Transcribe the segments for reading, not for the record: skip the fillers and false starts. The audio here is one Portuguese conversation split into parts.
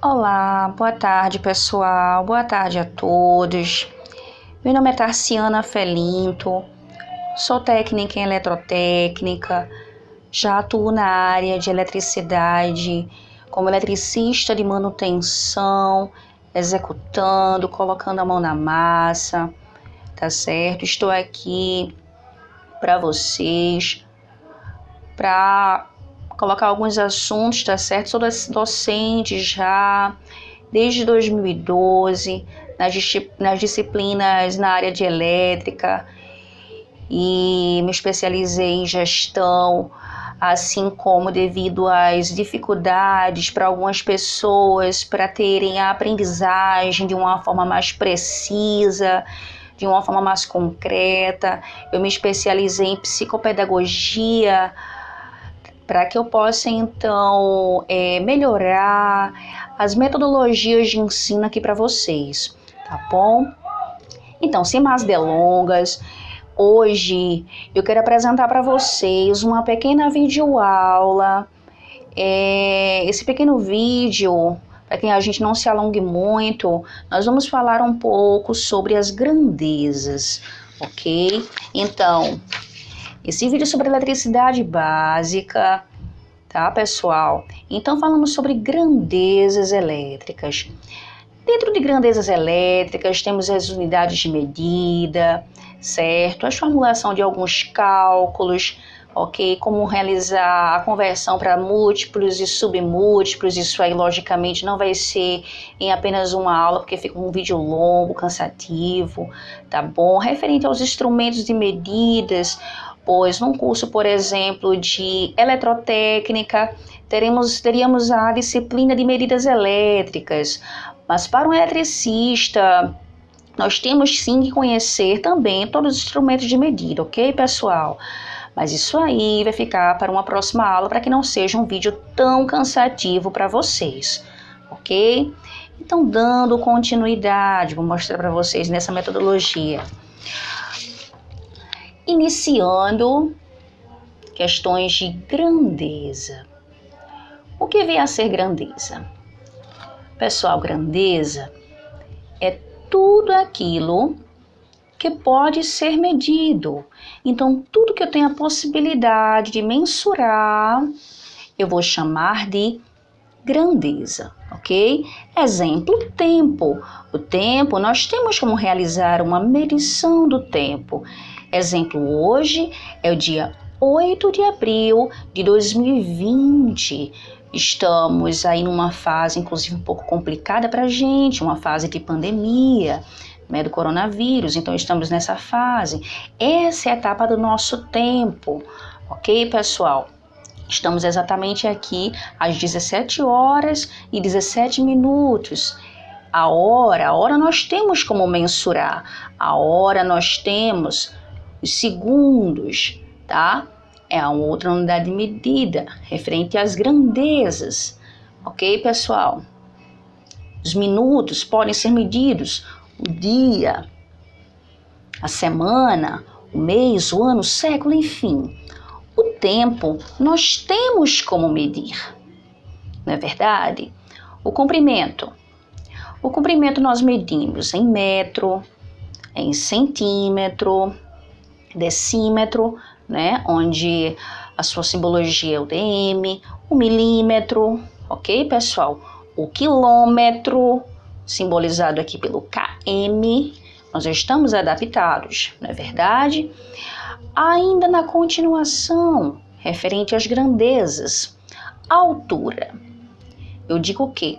Olá, boa tarde pessoal, boa tarde a todos. Meu nome é Tarciana Felinto, sou técnica em eletrotécnica, já atuo na área de eletricidade como eletricista de manutenção, executando, colocando a mão na massa, tá certo? Estou aqui para vocês, para colocar alguns assuntos, tá certo? Sou docente já desde 2012 nas disciplinas na área de elétrica e me especializei em gestão, assim como devido às dificuldades para algumas pessoas para terem a aprendizagem de uma forma mais precisa, de uma forma mais concreta, eu me especializei em psicopedagogia para que eu possa, então, melhorar as metodologias de ensino aqui para vocês, tá bom? Então, sem mais delongas, hoje eu quero apresentar para vocês uma pequena videoaula. Esse pequeno vídeo, para que a gente não se alongue muito, nós vamos falar um pouco sobre as grandezas, ok? Então, esse vídeo é sobre eletricidade básica, tá, pessoal? Então, falamos sobre grandezas elétricas. Dentro de grandezas elétricas, temos as unidades de medida, certo? A formulação de alguns cálculos, ok? Como realizar a conversão para múltiplos e submúltiplos. Isso aí, logicamente, não vai ser em apenas uma aula, porque fica um vídeo longo, cansativo, tá bom? Referente aos instrumentos de medidas, pois num curso, por exemplo, de eletrotécnica, teríamos a disciplina de medidas elétricas, mas para um eletricista, nós temos sim que conhecer também todos os instrumentos de medida, ok, pessoal? Mas isso aí vai ficar para uma próxima aula, para que não seja um vídeo tão cansativo para vocês, ok? Então, dando continuidade, vou mostrar para vocês nessa metodologia. Iniciando questões de grandeza. O que vem a ser grandeza? Pessoal, grandeza é tudo aquilo que pode ser medido. Então, tudo que eu tenho a possibilidade de mensurar, eu vou chamar de grandeza, ok? Exemplo, tempo. O tempo, nós temos como realizar uma medição do tempo. Exemplo, hoje é o dia 8 de abril de 2020. Estamos aí numa fase, inclusive, um pouco complicada para a gente, uma fase de pandemia, né, do coronavírus. Então, estamos nessa fase. Essa é a etapa do nosso tempo, ok, pessoal? Estamos exatamente aqui às 17 horas e 17 minutos. A hora nós temos como mensurar. A hora nós temos os segundos, tá? É a outra unidade de medida, referente às grandezas, ok, pessoal? Os minutos podem ser medidos, o dia, a semana, o mês, o ano, o século, enfim. O tempo nós temos como medir, não é verdade? O comprimento nós medimos em metro, em centímetro, decímetro, né? Onde a sua simbologia é o dm, o milímetro, ok, pessoal? O quilômetro, simbolizado aqui pelo km, nós estamos adaptados, não é verdade? Ainda na continuação, referente às grandezas, a altura. Eu digo o quê?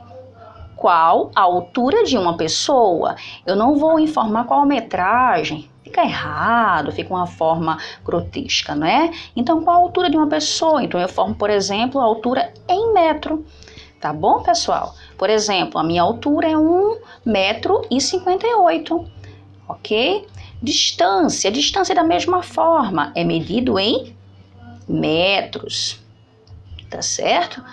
Qual a altura de uma pessoa? Eu não vou informar qual a metragem. Fica errado, fica uma forma grotesca, não é? Então, qual a altura de uma pessoa? Então, eu formo, por exemplo, a altura em metro. Tá bom, pessoal? Por exemplo, a minha altura é 1,58 m, ok? Distância da mesma forma, é medido em metros, tá certo?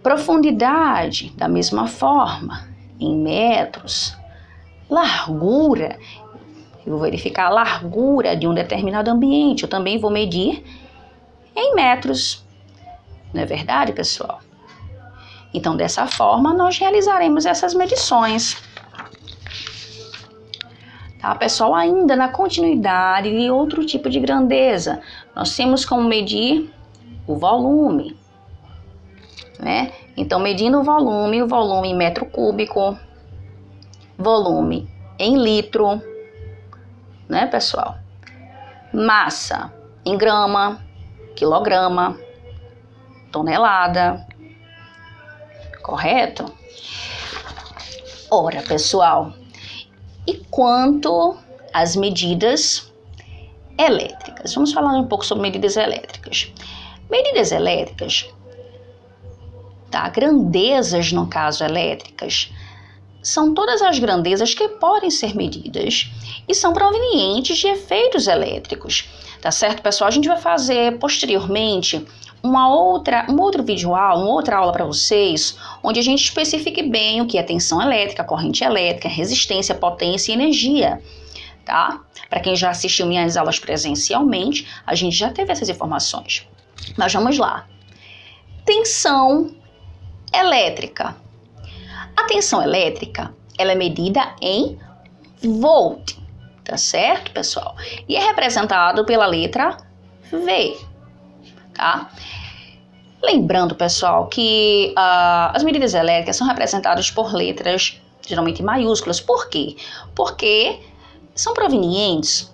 Profundidade, da mesma forma, em metros. Largura, eu vou verificar a largura de um determinado ambiente, eu também vou medir em metros. Não é verdade, pessoal? Então, dessa forma, nós realizaremos essas medições. Tá, pessoal? Ainda na continuidade de outro tipo de grandeza, nós temos como medir o volume, né? Então, medindo o volume em metro cúbico, volume em litro, né, pessoal? Massa em grama, quilograma, tonelada, correto? Ora, pessoal, e quanto às medidas elétricas? Vamos falar um pouco sobre medidas elétricas. Medidas elétricas, tá? Grandezas, no caso, elétricas, são todas as grandezas que podem ser medidas e são provenientes de efeitos elétricos, tá certo, pessoal? A gente vai fazer posteriormente um outro videoaula, uma outra aula para vocês, onde a gente especifique bem o que é tensão elétrica, corrente elétrica, resistência, potência e energia, tá? Para quem já assistiu minhas aulas presencialmente, a gente já teve essas informações. Mas vamos lá. Tensão elétrica. A tensão elétrica, ela é medida em volt, tá certo, pessoal? E é representado pela letra V, tá? Lembrando, pessoal, que as medidas elétricas são representadas por letras geralmente maiúsculas. Por quê? Porque são provenientes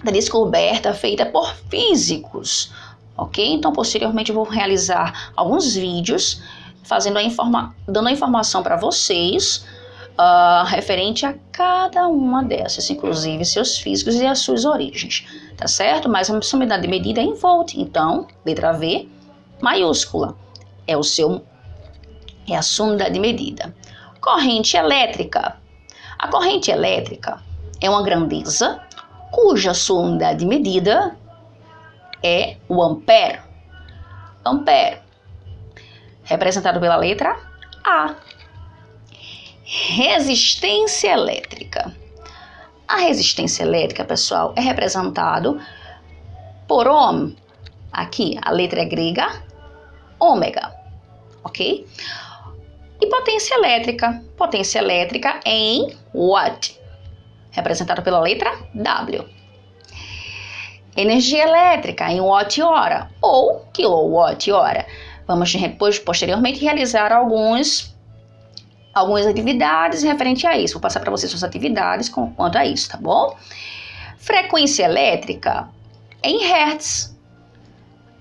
da descoberta feita por físicos, ok? Então, posteriormente, eu vou realizar alguns vídeos dando a informação para vocês referente a cada uma dessas, inclusive seus físicos e as suas origens, tá certo? Mas a sua unidade de medida é em volt, então, letra V, maiúscula, é a sua unidade de medida. Corrente elétrica. A corrente elétrica é uma grandeza cuja sua unidade de medida é o ampere. Ampere, representado pela letra A. Resistência elétrica. A resistência elétrica, pessoal, é representado por ohm. Aqui, a letra é grega, ômega, ok? E potência elétrica. Potência elétrica em watt, representado pela letra W. Energia elétrica em watt-hora ou quilowatt-hora. Vamos depois, posteriormente, realizar algumas atividades referente a isso. Vou passar para vocês as atividades quanto a isso, tá bom? Frequência elétrica em hertz,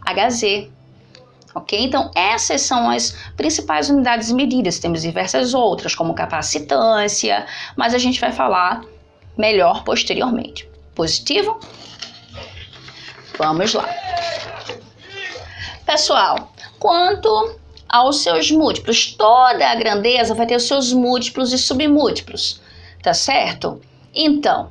Hz, ok? Então, essas são as principais unidades medidas. Temos diversas outras, como capacitância, mas a gente vai falar melhor posteriormente. Positivo? Vamos lá. Pessoal, quanto aos seus múltiplos, toda a grandeza vai ter os seus múltiplos e submúltiplos, tá certo? Então,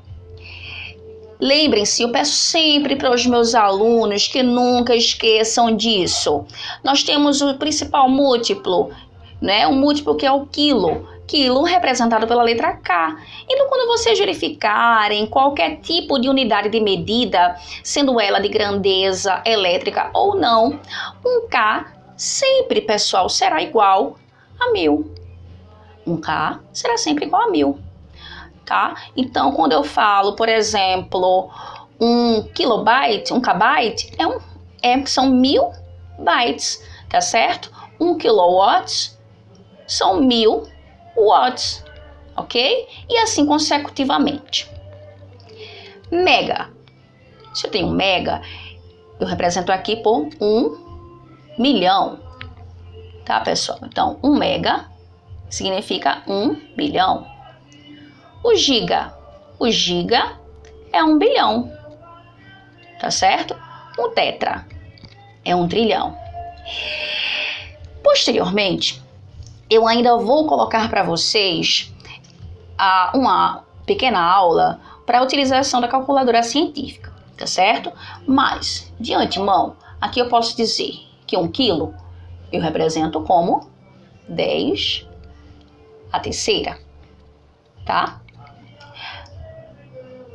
lembrem-se, eu peço sempre para os meus alunos que nunca esqueçam disso. Nós temos o principal múltiplo, né? O múltiplo que é o quilo representado pela letra K. Então, quando vocês verificarem qualquer tipo de unidade de medida, sendo ela de grandeza elétrica ou não, um K sempre, pessoal, será igual a 1000. Um K será sempre igual a 1000, tá? Então, quando eu falo, por exemplo, um kilobyte, um kbyte, são 1000 bytes, tá certo? 1 kilowatt são 1000 watts, ok? E assim consecutivamente. Mega. Se eu tenho mega, eu represento aqui por 1 milhão, tá, pessoal? Então, 1 mega significa 1 bilhão. O giga é 1 bilhão, tá certo? O tetra é 1 trilhão. Posteriormente, eu ainda vou colocar para vocês uma pequena aula para a utilização da calculadora científica, tá certo? Mas, de antemão, aqui eu posso dizer que 1 quilo eu represento como 10 a terceira, tá?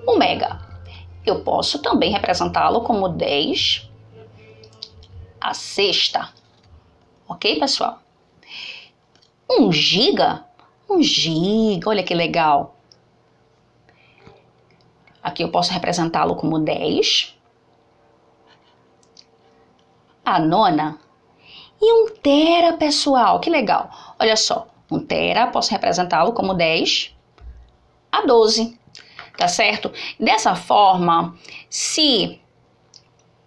1 mega, eu posso também representá-lo como 10 a sexta, ok, pessoal? 1 giga? 1 giga, olha que legal. Aqui eu posso representá-lo como 10. A nona. E 1 tera, pessoal, que legal. Olha só, 1 tera, posso representá-lo como 10 a 12, tá certo? Dessa forma, se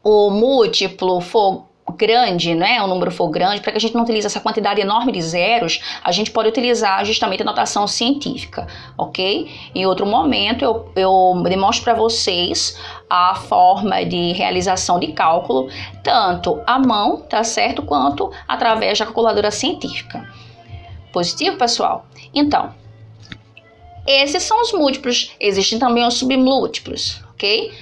o múltiplo for grande, né, o número for grande, para que a gente não utilize essa quantidade enorme de zeros, a gente pode utilizar justamente a notação científica, ok? Em outro momento eu demonstro para vocês a forma de realização de cálculo, tanto à mão, tá certo, quanto através da calculadora científica. Positivo, pessoal? Então, esses são os múltiplos, existem também os submúltiplos, ok?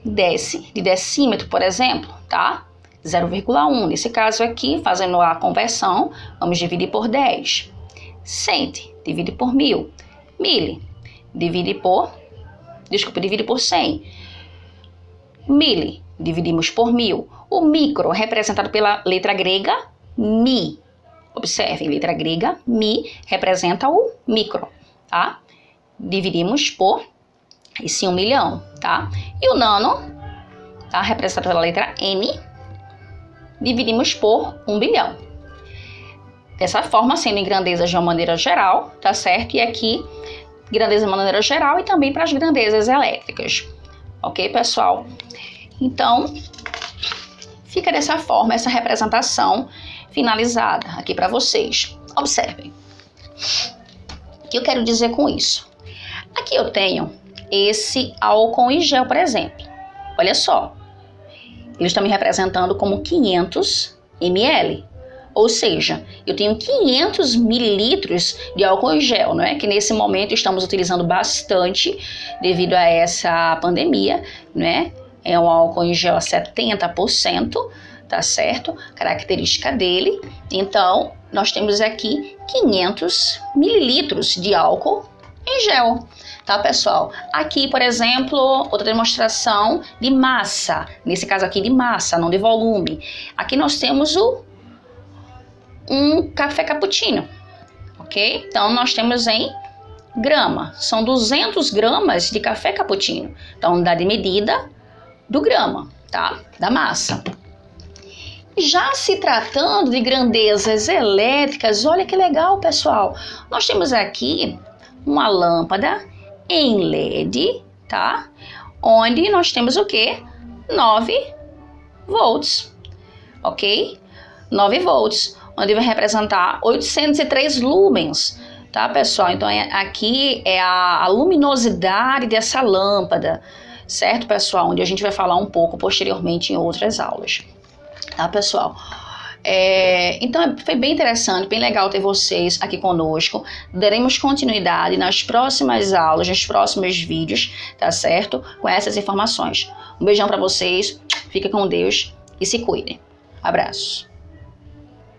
De decímetro, por exemplo, tá? 0,1. Nesse caso aqui, fazendo a conversão, vamos dividir por 10. Cent, divide por 1000. Mille, divide por 100. Mille, dividimos por 1000. O micro, representado pela letra grega Mi. Observe, letra grega Mi representa o micro, tá? Dividimos por esse 1 milhão, tá? E o nano, tá? Representado pela letra N, dividimos por 1 bilhão. Dessa forma, sendo em grandezas de uma maneira geral, tá certo? E aqui, grandeza de uma maneira geral e também para as grandezas elétricas. Ok, pessoal? Então, fica dessa forma essa representação finalizada aqui para vocês. Observem. O que eu quero dizer com isso? Aqui eu tenho esse álcool em gel, por exemplo. Olha só. Eles estão me representando como 500 ml. Ou seja, eu tenho 500 mililitros de álcool em gel, não é? Que nesse momento estamos utilizando bastante devido a essa pandemia, né? É um álcool em gel a 70%, tá certo? Característica dele. Então, nós temos aqui 500 mililitros de álcool em gel. Tá, pessoal? Aqui, por exemplo, outra demonstração de massa. Nesse caso aqui de massa, não de volume. Aqui nós temos um café cappuccino, ok? Então, nós temos em grama. São 200 gramas de café cappuccino. Então, dá de medida do grama, tá? Da massa. Já se tratando de grandezas elétricas, olha que legal, pessoal. Nós temos aqui uma lâmpada em LED, tá? Onde nós temos o quê? 9 volts, ok? 9 volts, onde vai representar 803 lumens, tá, pessoal? Então, aqui é a luminosidade dessa lâmpada, certo, pessoal? Onde a gente vai falar um pouco posteriormente em outras aulas, tá, pessoal? Então foi bem interessante, bem legal ter vocês aqui conosco. Daremos continuidade nas próximas aulas, nos próximos vídeos, tá certo? Com essas informações. Um beijão pra vocês, fica com Deus e se cuidem. Abraço.